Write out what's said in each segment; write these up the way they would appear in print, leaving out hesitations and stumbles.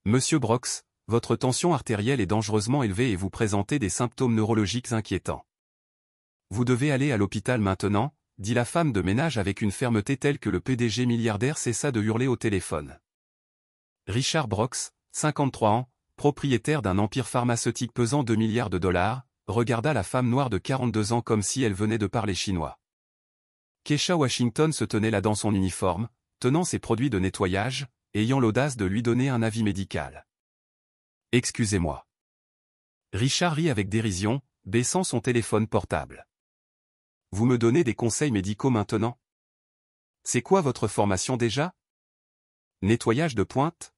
Monsieur Brox, votre tension artérielle est dangereusement élevée et vous présentez des symptômes neurologiques inquiétants. Vous devez aller à l'hôpital maintenant, dit la femme de ménage avec une fermeté telle que le PDG milliardaire cessa de hurler au téléphone. Richard Brox, 53 ans, propriétaire d'un empire pharmaceutique pesant 2 milliards de dollars, regarda la femme noire de 42 ans comme si elle venait de parler chinois. Keisha Washington se tenait là dans son uniforme, tenant ses produits de nettoyage, ayant l'audace de lui donner un avis médical. « Excusez-moi. » Richard rit avec dérision, baissant son téléphone portable. « Vous me donnez des conseils médicaux maintenant? C'est quoi votre formation déjà? Nettoyage de pointe? »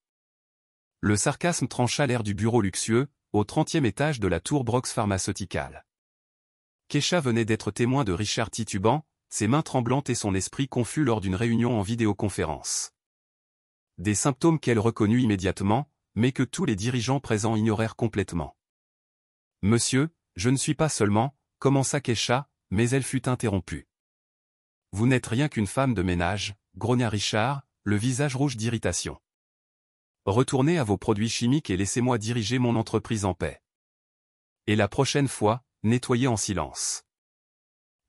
Le sarcasme trancha l'air du bureau luxueux, au 30e étage de la tour Brox Pharmaceutical. Keisha venait d'être témoin de Richard titubant, ses mains tremblantes et son esprit confus lors d'une réunion en vidéoconférence. Des symptômes qu'elle reconnut immédiatement, mais que tous les dirigeants présents ignorèrent complètement. « Monsieur, je ne suis pas seulement, » commença Keisha, mais elle fut interrompue. « Vous n'êtes rien qu'une femme de ménage, » grogna Richard, le visage rouge d'irritation. « Retournez à vos produits chimiques et laissez-moi diriger mon entreprise en paix. Et la prochaine fois, nettoyez en silence. »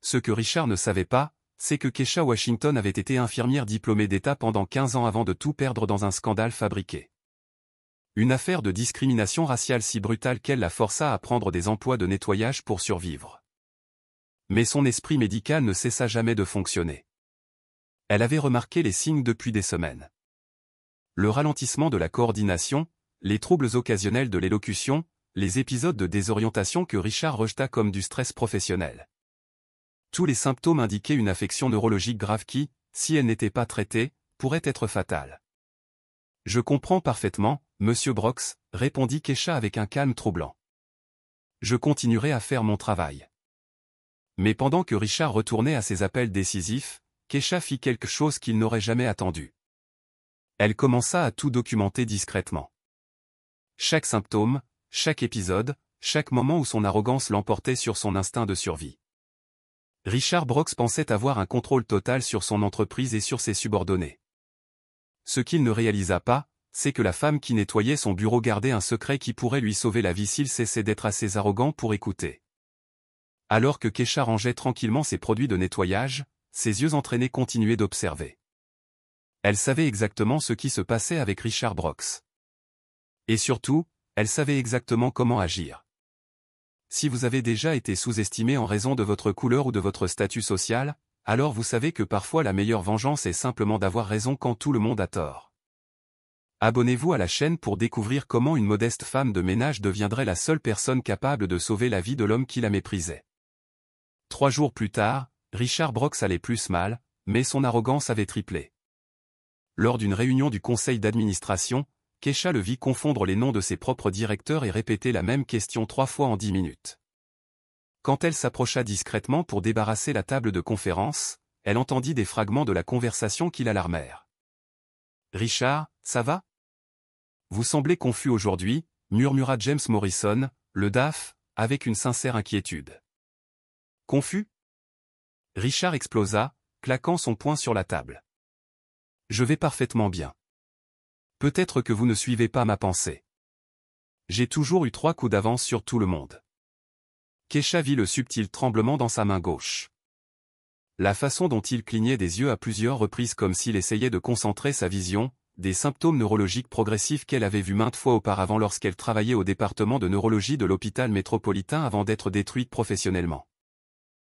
Ce que Richard ne savait pas, c'est que Keisha Washington avait été infirmière diplômée d'État pendant 15 ans avant de tout perdre dans un scandale fabriqué. Une affaire de discrimination raciale si brutale qu'elle la força à prendre des emplois de nettoyage pour survivre. Mais son esprit médical ne cessa jamais de fonctionner. Elle avait remarqué les signes depuis des semaines. Le ralentissement de la coordination, les troubles occasionnels de l'élocution, les épisodes de désorientation que Richard rejeta comme du stress professionnel. Tous les symptômes indiquaient une affection neurologique grave qui, si elle n'était pas traitée, pourrait être fatale. « Je comprends parfaitement, Monsieur Brox, » répondit Keisha avec un calme troublant. « Je continuerai à faire mon travail. » Mais pendant que Richard retournait à ses appels décisifs, Keisha fit quelque chose qu'il n'aurait jamais attendu. Elle commença à tout documenter discrètement. Chaque symptôme, chaque épisode, chaque moment où son arrogance l'emportait sur son instinct de survie. Richard Brox pensait avoir un contrôle total sur son entreprise et sur ses subordonnés. Ce qu'il ne réalisa pas, c'est que la femme qui nettoyait son bureau gardait un secret qui pourrait lui sauver la vie s'il cessait d'être assez arrogant pour écouter. Alors que Keisha rangeait tranquillement ses produits de nettoyage, ses yeux entraînés continuaient d'observer. Elle savait exactement ce qui se passait avec Richard Brox. Et surtout, elle savait exactement comment agir. Si vous avez déjà été sous-estimé en raison de votre couleur ou de votre statut social, alors vous savez que parfois la meilleure vengeance est simplement d'avoir raison quand tout le monde a tort. Abonnez-vous à la chaîne pour découvrir comment une modeste femme de ménage deviendrait la seule personne capable de sauver la vie de l'homme qui la méprisait. 3 jours plus tard, Richard Brox allait plus mal, mais son arrogance avait triplé. Lors d'une réunion du conseil d'administration, Keisha le vit confondre les noms de ses propres directeurs et répéter la même question 3 fois en 10 minutes. Quand elle s'approcha discrètement pour débarrasser la table de conférence, elle entendit des fragments de la conversation qui l'alarmèrent. « Richard, ça va? Vous semblez confus aujourd'hui, » murmura James Morrison, le DAF, avec une sincère inquiétude. « Confus ?» Richard explosa, claquant son poing sur la table. « Je vais parfaitement bien. Peut-être que vous ne suivez pas ma pensée. J'ai toujours eu 3 coups d'avance sur tout le monde. » Keisha vit le subtil tremblement dans sa main gauche. La façon dont il clignait des yeux à plusieurs reprises comme s'il essayait de concentrer sa vision, des symptômes neurologiques progressifs qu'elle avait vus maintes fois auparavant lorsqu'elle travaillait au département de neurologie de l'hôpital métropolitain avant d'être détruite professionnellement.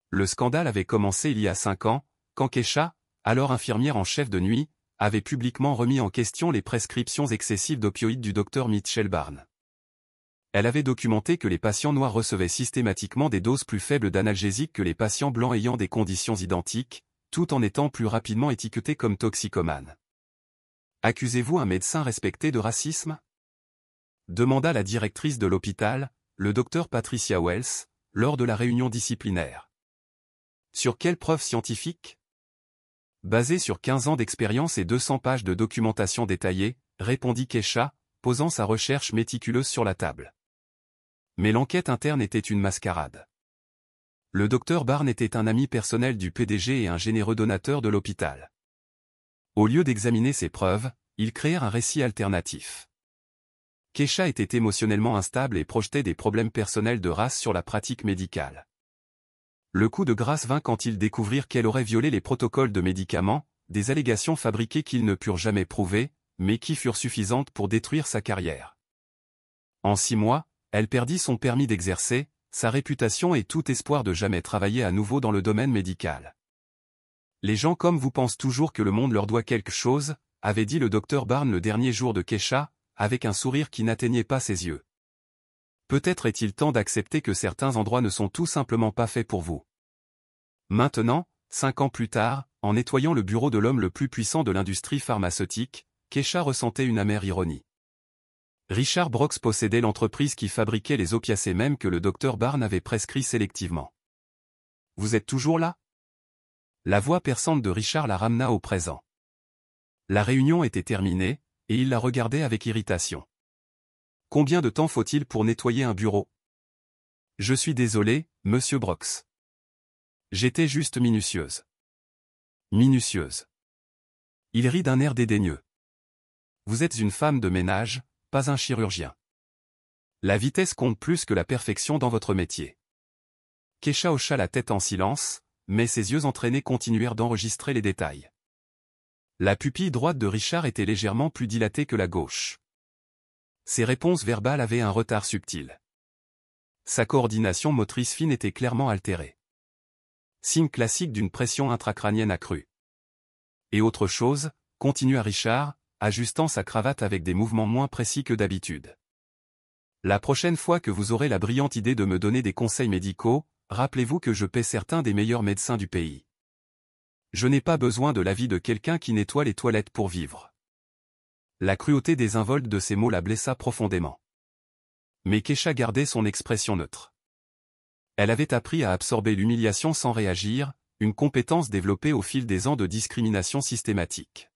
Le scandale avait commencé il y a 5 ans, quand Keisha, alors infirmière en chef de nuit, avait publiquement remis en question les prescriptions excessives d'opioïdes du Dr Mitchell Barnes. Elle avait documenté que les patients noirs recevaient systématiquement des doses plus faibles d'analgésiques que les patients blancs ayant des conditions identiques, tout en étant plus rapidement étiquetés comme toxicomanes. « Accusez-vous un médecin respecté de racisme ?» demanda la directrice de l'hôpital, le Dr Patricia Wells, lors de la réunion disciplinaire. « Sur quelles preuves scientifiques ? » Basé sur 15 ans d'expérience et 200 pages de documentation détaillée, répondit Keisha, posant sa recherche méticuleuse sur la table. Mais l'enquête interne était une mascarade. Le docteur Barnes était un ami personnel du PDG et un généreux donateur de l'hôpital. Au lieu d'examiner ces preuves, ils créèrent un récit alternatif. Keisha était émotionnellement instable et projetait des problèmes personnels de race sur la pratique médicale. Le coup de grâce vint quand ils découvrirent qu'elle aurait violé les protocoles de médicaments, des allégations fabriquées qu'ils ne purent jamais prouver, mais qui furent suffisantes pour détruire sa carrière. En 6 mois, elle perdit son permis d'exercer, sa réputation et tout espoir de jamais travailler à nouveau dans le domaine médical. Les gens comme vous pensent toujours que le monde leur doit quelque chose, avait dit le docteur Barnes le dernier jour de Keisha, avec un sourire qui n'atteignait pas ses yeux. Peut-être est-il temps d'accepter que certains endroits ne sont tout simplement pas faits pour vous. Maintenant, 5 ans plus tard, en nettoyant le bureau de l'homme le plus puissant de l'industrie pharmaceutique, Keisha ressentait une amère ironie. Richard Brooks possédait l'entreprise qui fabriquait les opiacés mêmes que le docteur Barnes avait prescrits sélectivement. « Vous êtes toujours là ?» La voix perçante de Richard la ramena au présent. La réunion était terminée, et il la regardait avec irritation. « Combien de temps faut-il pour nettoyer un bureau ? » « Je suis désolé, monsieur Brooks. J'étais juste minutieuse. » « Minutieuse. » Il rit d'un air dédaigneux. « Vous êtes une femme de ménage, pas un chirurgien. La vitesse compte plus que la perfection dans votre métier. » Keisha hocha la tête en silence, mais ses yeux entraînés continuèrent d'enregistrer les détails. La pupille droite de Richard était légèrement plus dilatée que la gauche. Ses réponses verbales avaient un retard subtil. Sa coordination motrice fine était clairement altérée. Signe classique d'une pression intracrânienne accrue. Et autre chose, continua Richard, ajustant sa cravate avec des mouvements moins précis que d'habitude. La prochaine fois que vous aurez la brillante idée de me donner des conseils médicaux, rappelez-vous que je paie certains des meilleurs médecins du pays. Je n'ai pas besoin de l'avis de quelqu'un qui nettoie les toilettes pour vivre. La cruauté désinvolte de ces mots la blessa profondément. Mais Keisha gardait son expression neutre. Elle avait appris à absorber l'humiliation sans réagir, une compétence développée au fil des ans de discrimination systématique.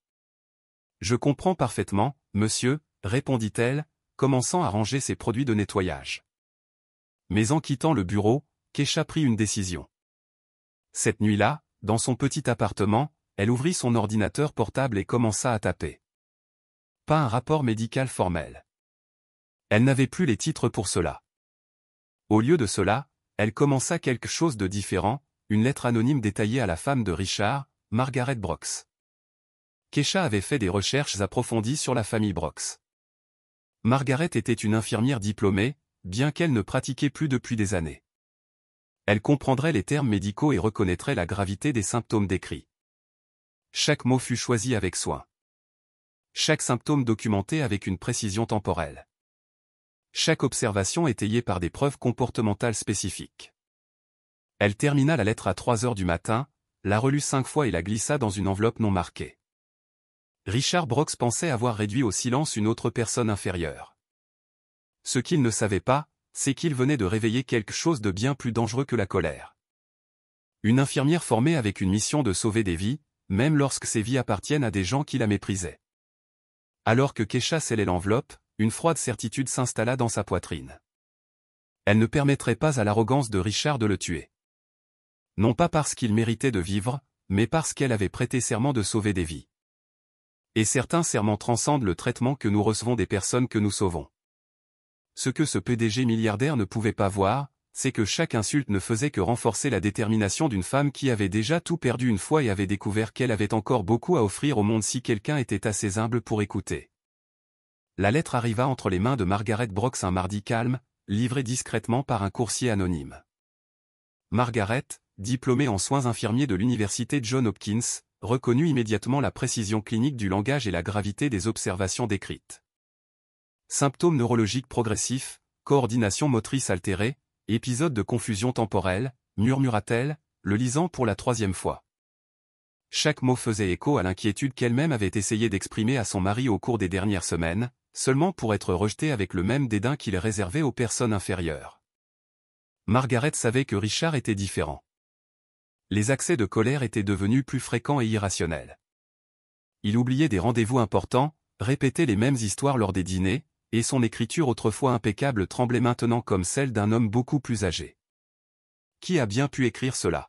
« Je comprends parfaitement, monsieur, » répondit-elle, commençant à ranger ses produits de nettoyage. Mais en quittant le bureau, Keisha prit une décision. Cette nuit-là, dans son petit appartement, elle ouvrit son ordinateur portable et commença à taper. Pas un rapport médical formel. Elle n'avait plus les titres pour cela. Au lieu de cela, elle commença quelque chose de différent, une lettre anonyme détaillée à la femme de Richard, Margaret Brooks. Keisha avait fait des recherches approfondies sur la famille Brooks. Margaret était une infirmière diplômée, bien qu'elle ne pratiquait plus depuis des années. Elle comprendrait les termes médicaux et reconnaîtrait la gravité des symptômes décrits. Chaque mot fut choisi avec soin. Chaque symptôme documenté avec une précision temporelle. Chaque observation étayée par des preuves comportementales spécifiques. Elle termina la lettre à 3 heures du matin, la relut 5 fois et la glissa dans une enveloppe non marquée. Richard Brooks pensait avoir réduit au silence une autre personne inférieure. Ce qu'il ne savait pas, c'est qu'il venait de réveiller quelque chose de bien plus dangereux que la colère. Une infirmière formée avec une mission de sauver des vies, même lorsque ces vies appartiennent à des gens qui la méprisaient. Alors que Keisha scellait l'enveloppe, une froide certitude s'installa dans sa poitrine. Elle ne permettrait pas à l'arrogance de Richard de le tuer. Non pas parce qu'il méritait de vivre, mais parce qu'elle avait prêté serment de sauver des vies. Et certains serments transcendent le traitement que nous recevons des personnes que nous sauvons. Ce que ce PDG milliardaire ne pouvait pas voir, c'est que chaque insulte ne faisait que renforcer la détermination d'une femme qui avait déjà tout perdu une fois et avait découvert qu'elle avait encore beaucoup à offrir au monde si quelqu'un était assez humble pour écouter. La lettre arriva entre les mains de Margaret Brooks un mardi calme, livrée discrètement par un coursier anonyme. Margaret, diplômée en soins infirmiers de l'université Johns Hopkins, reconnut immédiatement la précision clinique du langage et la gravité des observations décrites. Symptômes neurologiques progressifs, coordination motrice altérée, épisode de confusion temporelle, murmura-t-elle, le lisant pour la 3e fois. Chaque mot faisait écho à l'inquiétude qu'elle-même avait essayé d'exprimer à son mari au cours des dernières semaines, seulement pour être rejetée avec le même dédain qu'il réservait aux personnes inférieures. Margaret savait que Richard était différent. Les accès de colère étaient devenus plus fréquents et irrationnels. Il oubliait des rendez-vous importants, répétait les mêmes histoires lors des dîners, et son écriture autrefois impeccable tremblait maintenant comme celle d'un homme beaucoup plus âgé. Qui a bien pu écrire cela ?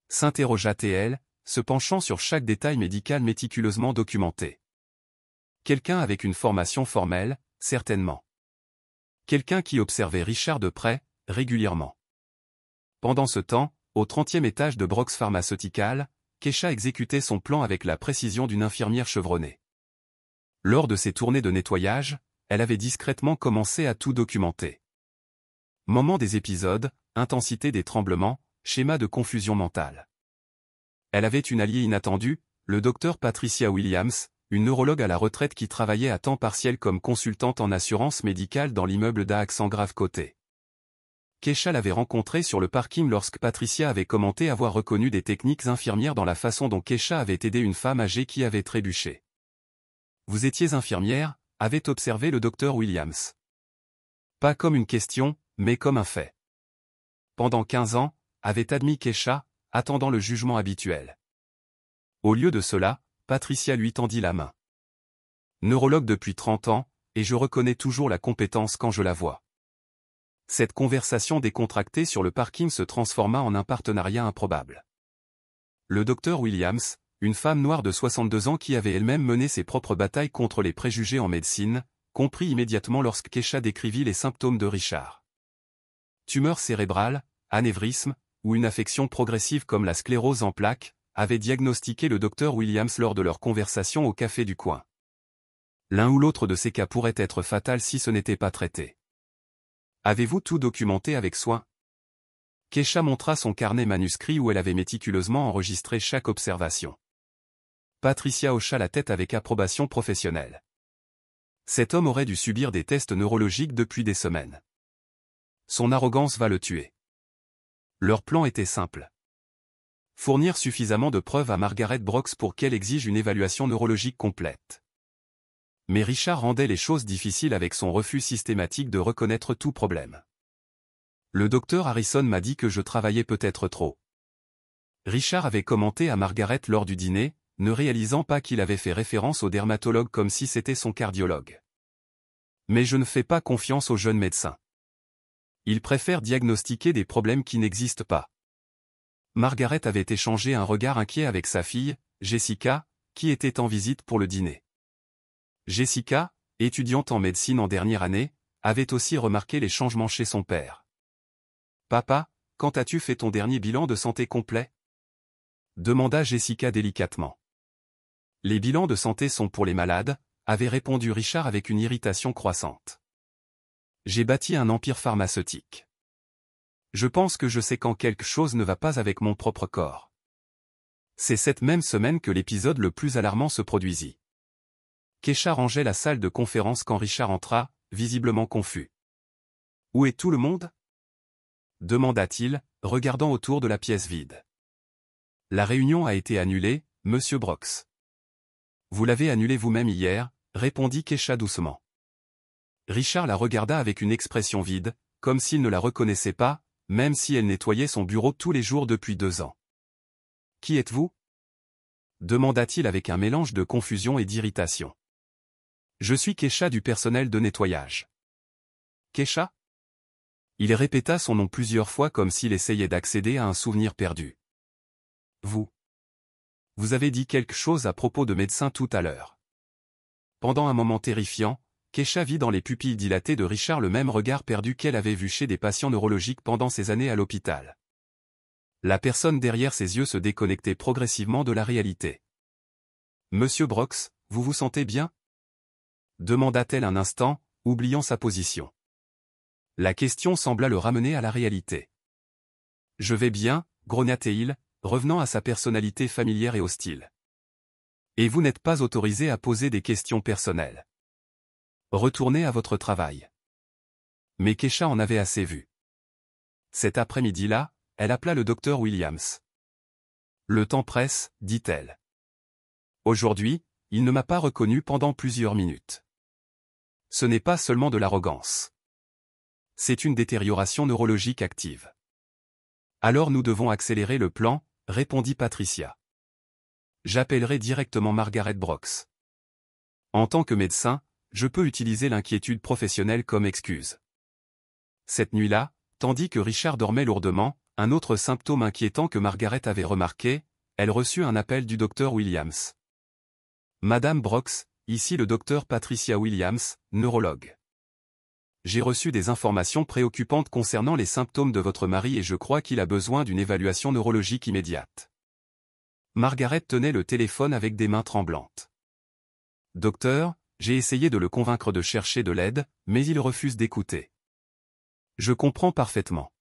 S'interrogea-t-elle, se penchant sur chaque détail médical méticuleusement documenté. Quelqu'un avec une formation formelle, certainement. Quelqu'un qui observait Richard de près, régulièrement. Pendant ce temps, au 30e étage de Brox Pharmaceutical, Keisha exécutait son plan avec la précision d'une infirmière chevronnée. Lors de ses tournées de nettoyage, elle avait discrètement commencé à tout documenter. Moment des épisodes, intensité des tremblements, schéma de confusion mentale. Elle avait une alliée inattendue, le docteur Patricia Williams, une neurologue à la retraite qui travaillait à temps partiel comme consultante en assurance médicale dans l'immeuble d'Accent Grave Côté. Keisha l'avait rencontrée sur le parking lorsque Patricia avait commenté avoir reconnu des techniques infirmières dans la façon dont Keisha avait aidé une femme âgée qui avait trébuché. « Vous étiez infirmière » avait observé le docteur Williams. Pas comme une question, mais comme un fait. Pendant 15 ans, avait admis Keisha, attendant le jugement habituel. Au lieu de cela, Patricia lui tendit la main. Neurologue depuis 30 ans, et je reconnais toujours la compétence quand je la vois. Cette conversation décontractée sur le parking se transforma en un partenariat improbable. Le docteur Williams, une femme noire de 62 ans qui avait elle-même mené ses propres batailles contre les préjugés en médecine, comprit immédiatement lorsque Keisha décrivit les symptômes de Richard. Tumeur cérébrale, anévrisme, ou une affection progressive comme la sclérose en plaques, avait diagnostiqué le docteur Williams lors de leur conversation au café du coin. L'un ou l'autre de ces cas pourrait être fatal si ce n'était pas traité. Avez-vous tout documenté avec soin? Keisha montra son carnet manuscrit où elle avait méticuleusement enregistré chaque observation. Patricia hocha la tête avec approbation professionnelle. Cet homme aurait dû subir des tests neurologiques depuis des semaines. Son arrogance va le tuer. Leur plan était simple. Fournir suffisamment de preuves à Margaret Brox pour qu'elle exige une évaluation neurologique complète. Mais Richard rendait les choses difficiles avec son refus systématique de reconnaître tout problème. Le docteur Harrison m'a dit que je travaillais peut-être trop. Richard avait commenté à Margaret lors du dîner, ne réalisant pas qu'il avait fait référence au dermatologue comme si c'était son cardiologue. Mais je ne fais pas confiance aux jeunes médecins. Ils préfèrent diagnostiquer des problèmes qui n'existent pas. Margaret avait échangé un regard inquiet avec sa fille, Jessica, qui était en visite pour le dîner. Jessica, étudiante en médecine en dernière année, avait aussi remarqué les changements chez son père. « Papa, quand as-tu fait ton dernier bilan de santé complet ?» demanda Jessica délicatement. « Les bilans de santé sont pour les malades », avait répondu Richard avec une irritation croissante. « J'ai bâti un empire pharmaceutique. Je pense que je sais quand quelque chose ne va pas avec mon propre corps. » C'est cette même semaine que l'épisode le plus alarmant se produisit. Keisha rangeait la salle de conférence quand Richard entra, visiblement confus. « Où est tout le monde ?» demanda-t-il, regardant autour de la pièce vide. « La réunion a été annulée, monsieur Brox. »« Vous l'avez annulée vous-même hier », répondit Keisha doucement. Richard la regarda avec une expression vide, comme s'il ne la reconnaissait pas, même si elle nettoyait son bureau tous les jours depuis 2 ans. « Qui êtes-vous » demanda-t-il avec un mélange de confusion et d'irritation. « Je suis Keisha du personnel de nettoyage. »« Keisha ?» Il répéta son nom plusieurs fois comme s'il essayait d'accéder à un souvenir perdu. « Vous avez dit quelque chose à propos de médecin tout à l'heure. » Pendant un moment terrifiant, Keisha vit dans les pupilles dilatées de Richard le même regard perdu qu'elle avait vu chez des patients neurologiques pendant ses années à l'hôpital. La personne derrière ses yeux se déconnectait progressivement de la réalité. « Monsieur Brox, vous vous sentez bien ?» demanda-t-elle un instant, oubliant sa position. La question sembla le ramener à la réalité. « Je vais bien », grogna-t-il, revenant à sa personnalité familière et hostile. « Et vous n'êtes pas autorisé à poser des questions personnelles. Retournez à votre travail. » Mais Keisha en avait assez vu. Cet après-midi-là, elle appela le docteur Williams. « Le temps presse, dit-elle. Aujourd'hui, il ne m'a pas reconnu pendant plusieurs minutes. Ce n'est pas seulement de l'arrogance. C'est une détérioration neurologique active. Alors nous devons accélérer le plan, répondit Patricia. J'appellerai directement Margaret Brox. En tant que médecin, je peux utiliser l'inquiétude professionnelle comme excuse. Cette nuit-là, tandis que Richard dormait lourdement, un autre symptôme inquiétant que Margaret avait remarqué, elle reçut un appel du docteur Williams. Madame Brox, ici le docteur Patricia Williams, neurologue. J'ai reçu des informations préoccupantes concernant les symptômes de votre mari et je crois qu'il a besoin d'une évaluation neurologique immédiate. Margaret tenait le téléphone avec des mains tremblantes. Docteur, j'ai essayé de le convaincre de chercher de l'aide, mais il refuse d'écouter. Je comprends parfaitement.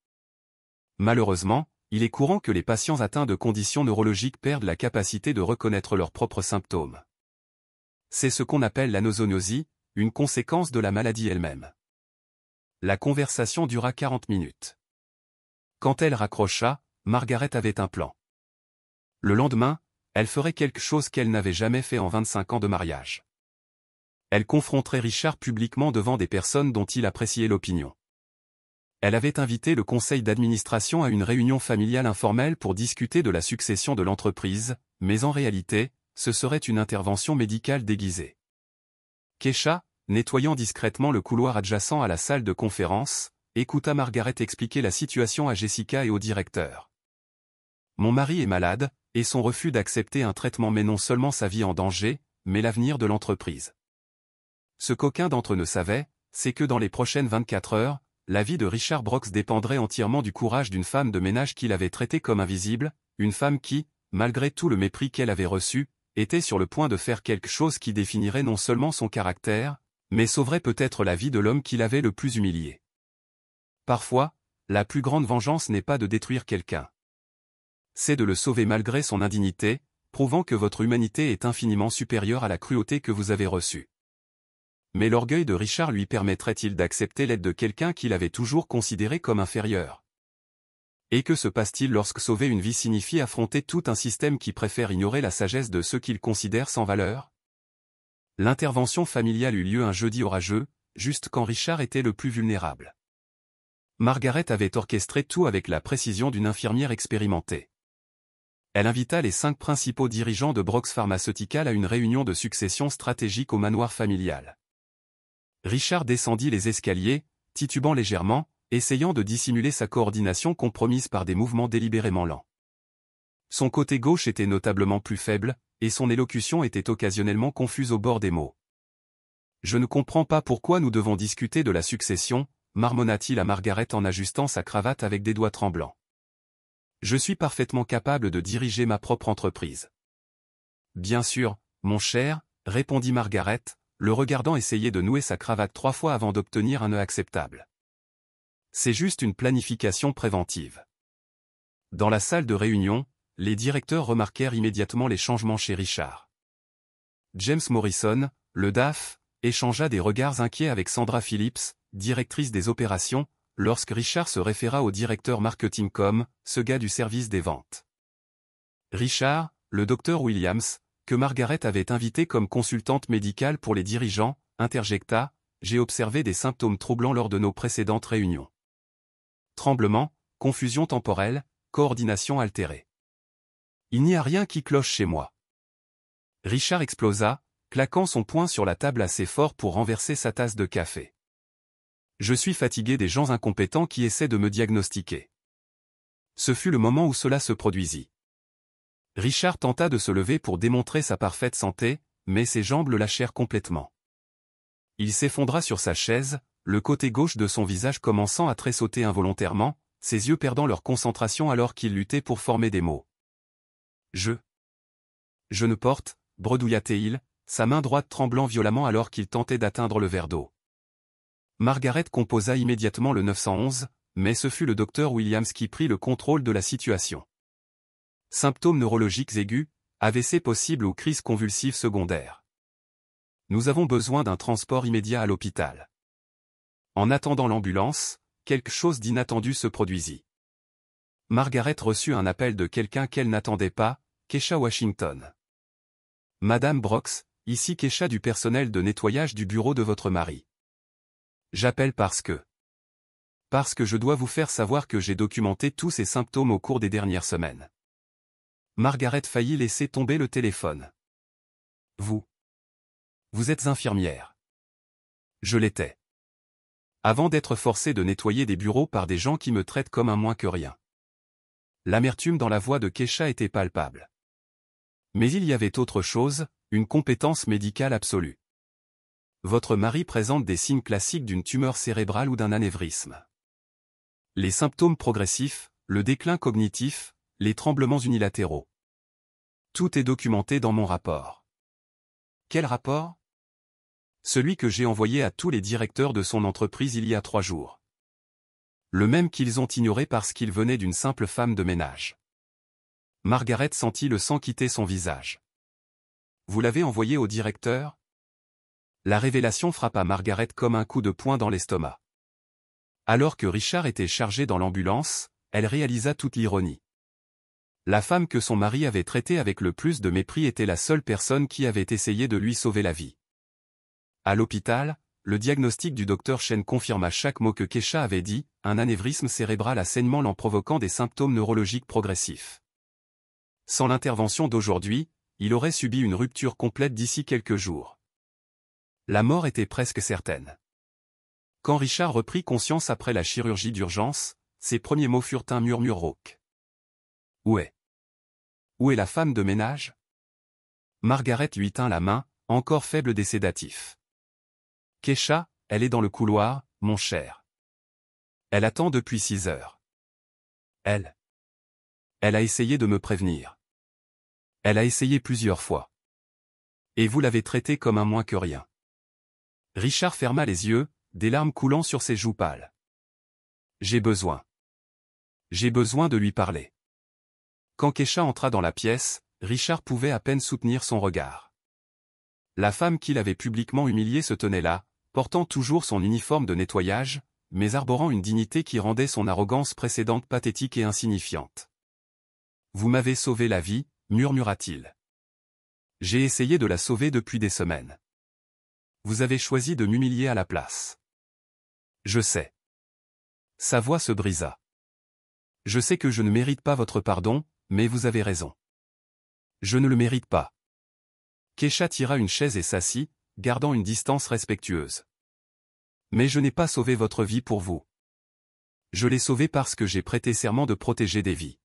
Malheureusement, il est courant que les patients atteints de conditions neurologiques perdent la capacité de reconnaître leurs propres symptômes. C'est ce qu'on appelle l'anosognosie, une conséquence de la maladie elle-même. La conversation dura 40 minutes. Quand elle raccrocha, Margaret avait un plan. Le lendemain, elle ferait quelque chose qu'elle n'avait jamais fait en 25 ans de mariage. Elle confronterait Richard publiquement devant des personnes dont il appréciait l'opinion. Elle avait invité le conseil d'administration à une réunion familiale informelle pour discuter de la succession de l'entreprise, mais en réalité, ce serait une intervention médicale déguisée. Keisha, nettoyant discrètement le couloir adjacent à la salle de conférence, écouta Margaret expliquer la situation à Jessica et au directeur. Mon mari est malade, et son refus d'accepter un traitement met non seulement sa vie en danger, mais l'avenir de l'entreprise. Ce qu'aucun d'entre eux ne savait, c'est que dans les prochaines 24 heures, la vie de Richard Brooks dépendrait entièrement du courage d'une femme de ménage qu'il avait traitée comme invisible, une femme qui, malgré tout le mépris qu'elle avait reçu, était sur le point de faire quelque chose qui définirait non seulement son caractère, mais sauverait peut-être la vie de l'homme qui l'avait le plus humilié. Parfois, la plus grande vengeance n'est pas de détruire quelqu'un. C'est de le sauver malgré son indignité, prouvant que votre humanité est infiniment supérieure à la cruauté que vous avez reçue. Mais l'orgueil de Richard lui permettrait-il d'accepter l'aide de quelqu'un qu'il avait toujours considéré comme inférieur? Et que se passe-t-il lorsque sauver une vie signifie affronter tout un système qui préfère ignorer la sagesse de ceux qu'il considère sans valeur? L'intervention familiale eut lieu un jeudi orageux, juste quand Richard était le plus vulnérable. Margaret avait orchestré tout avec la précision d'une infirmière expérimentée. Elle invita les 5 principaux dirigeants de Brooks Pharmaceutical à une réunion de succession stratégique au manoir familial. Richard descendit les escaliers, titubant légèrement, essayant de dissimuler sa coordination compromise par des mouvements délibérément lents. Son côté gauche était notablement plus faible, et son élocution était occasionnellement confuse au bord des mots. « Je ne comprends pas pourquoi nous devons discuter de la succession », marmonna-t-il à Margaret en ajustant sa cravate avec des doigts tremblants. « Je suis parfaitement capable de diriger ma propre entreprise. »« Bien sûr, mon cher, » répondit Margaret, le regardant essayer de nouer sa cravate 3 fois avant d'obtenir un nœud acceptable. « C'est juste une planification préventive. » Dans la salle de réunion, les directeurs remarquèrent immédiatement les changements chez Richard. James Morrison, le DAF, échangea des regards inquiets avec Sandra Phillips, directrice des opérations, lorsque Richard se référa au directeur marketing com, ce gars du service des ventes. Richard, le docteur Williams, que Margaret avait invité comme consultante médicale pour les dirigeants, interjecta, « J'ai observé des symptômes troublants lors de nos précédentes réunions. Tremblement, confusion temporelle, coordination altérée. Il n'y a rien qui cloche chez moi. » Richard explosa, claquant son poing sur la table assez fort pour renverser sa tasse de café. « Je suis fatigué des gens incompétents qui essaient de me diagnostiquer. » Ce fut le moment où cela se produisit. Richard tenta de se lever pour démontrer sa parfaite santé, mais ses jambes le lâchèrent complètement. Il s'effondra sur sa chaise, le côté gauche de son visage commençant à tressauter involontairement, ses yeux perdant leur concentration alors qu'il luttait pour former des mots. « Je ne porte, » bredouilla-t-il, sa main droite tremblant violemment alors qu'il tentait d'atteindre le verre d'eau. Margaret composa immédiatement le 911, mais ce fut le docteur Williams qui prit le contrôle de la situation. Symptômes neurologiques aigus, AVC possible ou crise convulsive secondaire. Nous avons besoin d'un transport immédiat à l'hôpital. En attendant l'ambulance, quelque chose d'inattendu se produisit. Margaret reçut un appel de quelqu'un qu'elle n'attendait pas, Keisha Washington. « Madame Brooks, ici Keisha du personnel de nettoyage du bureau de votre mari. J'appelle parce que je dois vous faire savoir que j'ai documenté tous ces symptômes au cours des dernières semaines. » Margaret faillit laisser tomber le téléphone. « Vous êtes infirmière. » Je l'étais. Avant d'être forcé de nettoyer des bureaux par des gens qui me traitent comme un moins que rien. L'amertume dans la voix de Keisha était palpable. Mais il y avait autre chose, Une compétence médicale absolue. Votre mari présente des signes classiques d'une tumeur cérébrale ou d'un anévrisme. Les symptômes progressifs, le déclin cognitif, les tremblements unilatéraux. Tout est documenté dans mon rapport. Quel rapport? Celui que j'ai envoyé à tous les directeurs de son entreprise il y a 3 jours. Le même qu'ils ont ignoré parce qu'il venait d'une simple femme de ménage. Margaret sentit le sang quitter son visage. Vous l'avez envoyé au directeur? La révélation frappa Margaret comme un coup de poing dans l'estomac. Alors que Richard était chargé dans l'ambulance, elle réalisa toute l'ironie. La femme que son mari avait traitée avec le plus de mépris était la seule personne qui avait essayé de lui sauver la vie. À l'hôpital, le diagnostic du docteur Chen confirma chaque mot que Keisha avait dit, un anévrisme cérébral à saignement lent provoquant des symptômes neurologiques progressifs. Sans l'intervention d'aujourd'hui, il aurait subi une rupture complète d'ici quelques jours. La mort était presque certaine. Quand Richard reprit conscience après la chirurgie d'urgence, ses premiers mots furent un murmure rauque. Où est la femme de ménage? Margaret lui tint la main, encore faible des sédatifs. Keisha, elle est dans le couloir, mon cher. Elle attend depuis 6 heures. Elle a essayé de me prévenir. Elle a essayé plusieurs fois. Et vous l'avez traitée comme un moins que rien. Richard ferma les yeux, des larmes coulant sur ses joues pâles. J'ai besoin de lui parler. Quand Keisha entra dans la pièce, Richard pouvait à peine soutenir son regard. La femme qu'il avait publiquement humiliée se tenait là, portant toujours son uniforme de nettoyage, mais arborant une dignité qui rendait son arrogance précédente pathétique et insignifiante. « Vous m'avez sauvé la vie », murmura-t-il. « J'ai essayé de la sauver depuis des semaines. Vous avez choisi de m'humilier à la place. Je sais. » Sa voix se brisa. « Je sais que je ne mérite pas votre pardon, mais vous avez raison. Je ne le mérite pas. » Keisha tira une chaise et s'assit, gardant une distance respectueuse. « Mais je n'ai pas sauvé votre vie pour vous. Je l'ai sauvée parce que j'ai prêté serment de protéger des vies.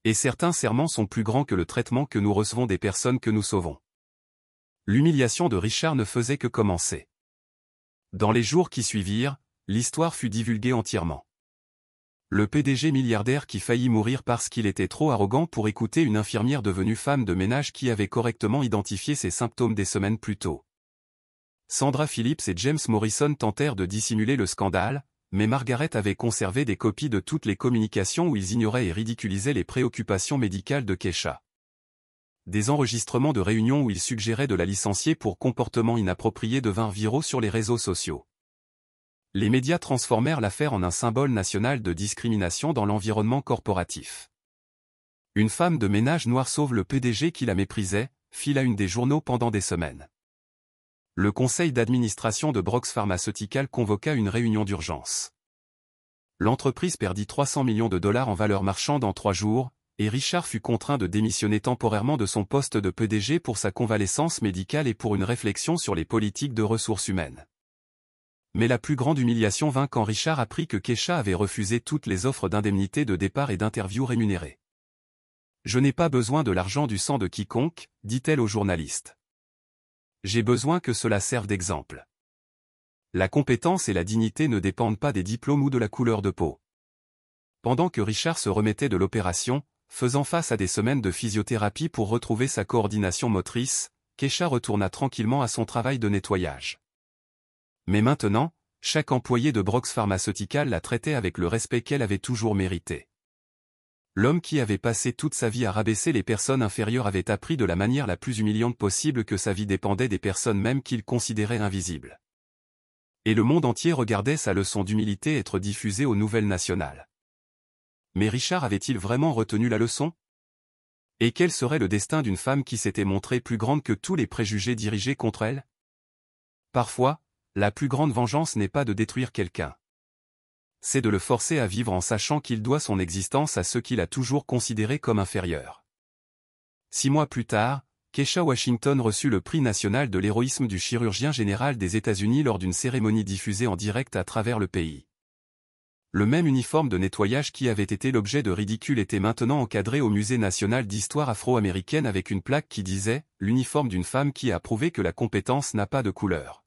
Et certains serments sont plus grands que le traitement que nous recevons des personnes que nous sauvons. » L'humiliation de Richard ne faisait que commencer. Dans les jours qui suivirent, l'histoire fut divulguée entièrement. Le PDG milliardaire qui faillit mourir parce qu'il était trop arrogant pour écouter une infirmière devenue femme de ménage qui avait correctement identifié ses symptômes des semaines plus tôt. Sandra Phillips et James Morrison tentèrent de dissimuler le scandale, mais Margaret avait conservé des copies de toutes les communications où ils ignoraient et ridiculisaient les préoccupations médicales de Keisha. Des enregistrements de réunions où ils suggéraient de la licencier pour comportement inapproprié devinrent viraux sur les réseaux sociaux. Les médias transformèrent l'affaire en un symbole national de discrimination dans l'environnement corporatif. Une femme de ménage noire sauve le PDG qui la méprisait, fit la une des journaux pendant des semaines. Le conseil d'administration de Brox Pharmaceutical convoqua une réunion d'urgence. L'entreprise perdit 300 millions de dollars en valeur marchande en 3 jours, et Richard fut contraint de démissionner temporairement de son poste de PDG pour sa convalescence médicale et pour une réflexion sur les politiques de ressources humaines. Mais la plus grande humiliation vint quand Richard apprit que Keisha avait refusé toutes les offres d'indemnité de départ et d'interview rémunérées. « Je n'ai pas besoin de l'argent du sang de quiconque, dit-elle aux journalistes. J'ai besoin que cela serve d'exemple. La compétence et la dignité ne dépendent pas des diplômes ou de la couleur de peau. » Pendant que Richard se remettait de l'opération, faisant face à des semaines de physiothérapie pour retrouver sa coordination motrice, Keisha retourna tranquillement à son travail de nettoyage. Mais maintenant, chaque employé de Brox Pharmaceutical la traitait avec le respect qu'elle avait toujours mérité. L'homme qui avait passé toute sa vie à rabaisser les personnes inférieures avait appris de la manière la plus humiliante possible que sa vie dépendait des personnes même qu'il considérait invisibles. Et le monde entier regardait sa leçon d'humilité être diffusée aux nouvelles nationales. Mais Richard avait-il vraiment retenu la leçon? Et quel serait le destin d'une femme qui s'était montrée plus grande que tous les préjugés dirigés contre elle? Parfois, la plus grande vengeance n'est pas de détruire quelqu'un. C'est de le forcer à vivre en sachant qu'il doit son existence à ceux qu'il a toujours considérés comme inférieurs. 6 mois plus tard, Keisha Washington reçut le prix national de l'héroïsme du chirurgien général des États-Unis lors d'une cérémonie diffusée en direct à travers le pays. Le même uniforme de nettoyage qui avait été l'objet de ridicule était maintenant encadré au Musée national d'histoire afro-américaine avec une plaque qui disait « L'uniforme d'une femme qui a prouvé que la compétence n'a pas de couleur ».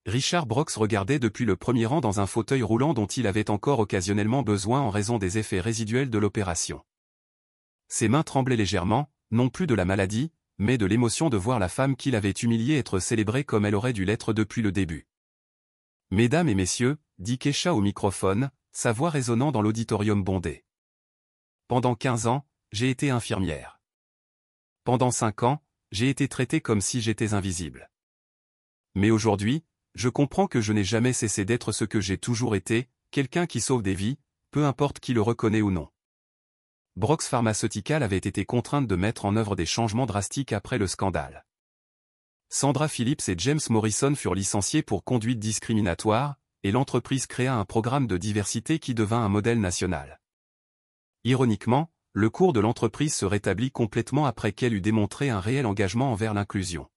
Richard Brooks regardait depuis le premier rang dans un fauteuil roulant dont il avait encore occasionnellement besoin en raison des effets résiduels de l'opération. Ses mains tremblaient légèrement, non plus de la maladie, mais de l'émotion de voir la femme qu'il avait humiliée être célébrée comme elle aurait dû l'être depuis le début. « Mesdames et messieurs », dit Keisha au microphone, sa voix résonnant dans l'auditorium bondé. « Pendant 15 ans, j'ai été infirmière. Pendant 5 ans, j'ai été traitée comme si j'étais invisible. Mais aujourd'hui, je comprends que je n'ai jamais cessé d'être ce que j'ai toujours été, quelqu'un qui sauve des vies, peu importe qui le reconnaît ou non. » Brooks Pharmaceutical avait été contrainte de mettre en œuvre des changements drastiques après le scandale. Sandra Phillips et James Morrison furent licenciés pour conduite discriminatoire, et l'entreprise créa un programme de diversité qui devint un modèle national. Ironiquement, le cours de l'entreprise se rétablit complètement après qu'elle eut démontré un réel engagement envers l'inclusion.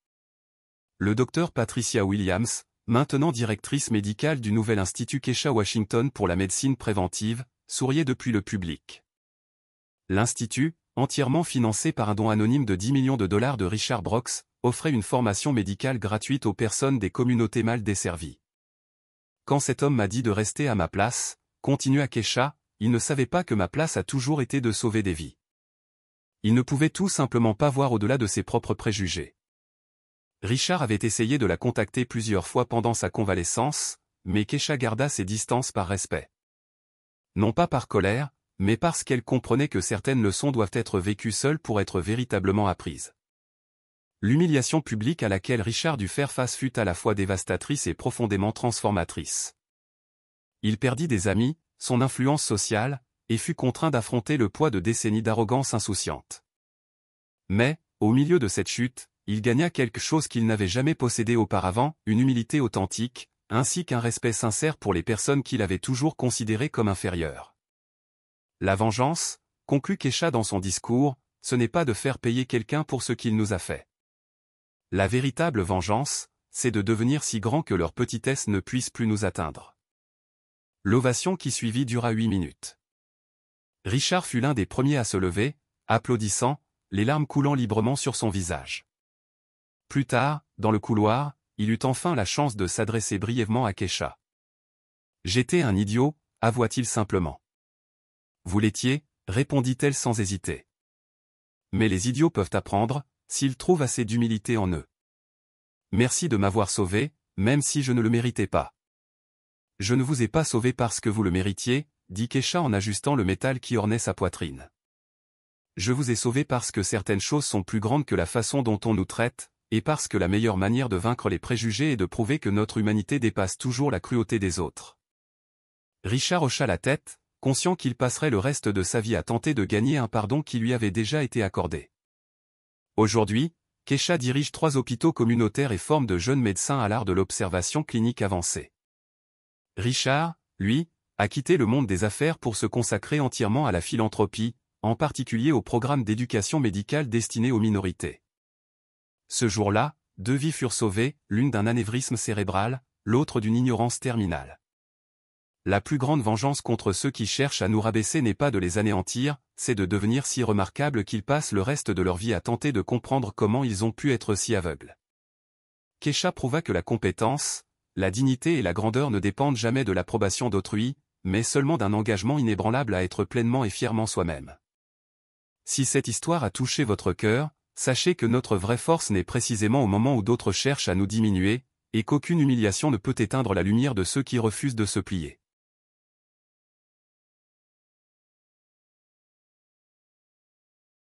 Le docteur Patricia Williams, maintenant directrice médicale du nouvel institut Keisha Washington pour la médecine préventive, souriait depuis le public. L'institut, entièrement financé par un don anonyme de 10 millions de dollars de Richard Brooks, offrait une formation médicale gratuite aux personnes des communautés mal desservies. Quand cet homme m'a dit de rester à ma place, continua Keisha, il ne savait pas que ma place a toujours été de sauver des vies. Il ne pouvait tout simplement pas voir au-delà de ses propres préjugés. Richard avait essayé de la contacter plusieurs fois pendant sa convalescence, mais Keisha garda ses distances par respect. Non pas par colère, mais parce qu'elle comprenait que certaines leçons doivent être vécues seules pour être véritablement apprises. L'humiliation publique à laquelle Richard dut faire face fut à la fois dévastatrice et profondément transformatrice. Il perdit des amis, son influence sociale, et fut contraint d'affronter le poids de décennies d'arrogance insouciante. Mais, au milieu de cette chute, il gagna quelque chose qu'il n'avait jamais possédé auparavant, une humilité authentique, ainsi qu'un respect sincère pour les personnes qu'il avait toujours considérées comme inférieures. La vengeance, conclut Keisha dans son discours, ce n'est pas de faire payer quelqu'un pour ce qu'il nous a fait. La véritable vengeance, c'est de devenir si grand que leur petitesse ne puisse plus nous atteindre. L'ovation qui suivit dura 8 minutes. Richard fut l'un des premiers à se lever, applaudissant, les larmes coulant librement sur son visage. Plus tard, dans le couloir, il eut enfin la chance de s'adresser brièvement à Keisha. « J'étais un idiot », avoua-t-il simplement. « Vous l'étiez », répondit-elle sans hésiter. « Mais les idiots peuvent apprendre, s'ils trouvent assez d'humilité en eux. Merci de m'avoir sauvé, même si je ne le méritais pas. » « Je ne vous ai pas sauvé parce que vous le méritiez », dit Keisha en ajustant le métal qui ornait sa poitrine. « Je vous ai sauvé parce que certaines choses sont plus grandes que la façon dont on nous traite, et parce que la meilleure manière de vaincre les préjugés est de prouver que notre humanité dépasse toujours la cruauté des autres. » Richard hocha la tête, conscient qu'il passerait le reste de sa vie à tenter de gagner un pardon qui lui avait déjà été accordé. Aujourd'hui, Keisha dirige 3 hôpitaux communautaires et forme de jeunes médecins à l'art de l'observation clinique avancée. Richard, lui, a quitté le monde des affaires pour se consacrer entièrement à la philanthropie, en particulier au programme d'éducation médicale destiné aux minorités. Ce jour-là, 2 vies furent sauvées, l'une d'un anévrisme cérébral, l'autre d'une ignorance terminale. La plus grande vengeance contre ceux qui cherchent à nous rabaisser n'est pas de les anéantir, c'est de devenir si remarquables qu'ils passent le reste de leur vie à tenter de comprendre comment ils ont pu être si aveugles. Keisha prouva que la compétence, la dignité et la grandeur ne dépendent jamais de l'approbation d'autrui, mais seulement d'un engagement inébranlable à être pleinement et fièrement soi-même. Si cette histoire a touché votre cœur, sachez que notre vraie force naît précisément au moment où d'autres cherchent à nous diminuer, et qu'aucune humiliation ne peut éteindre la lumière de ceux qui refusent de se plier.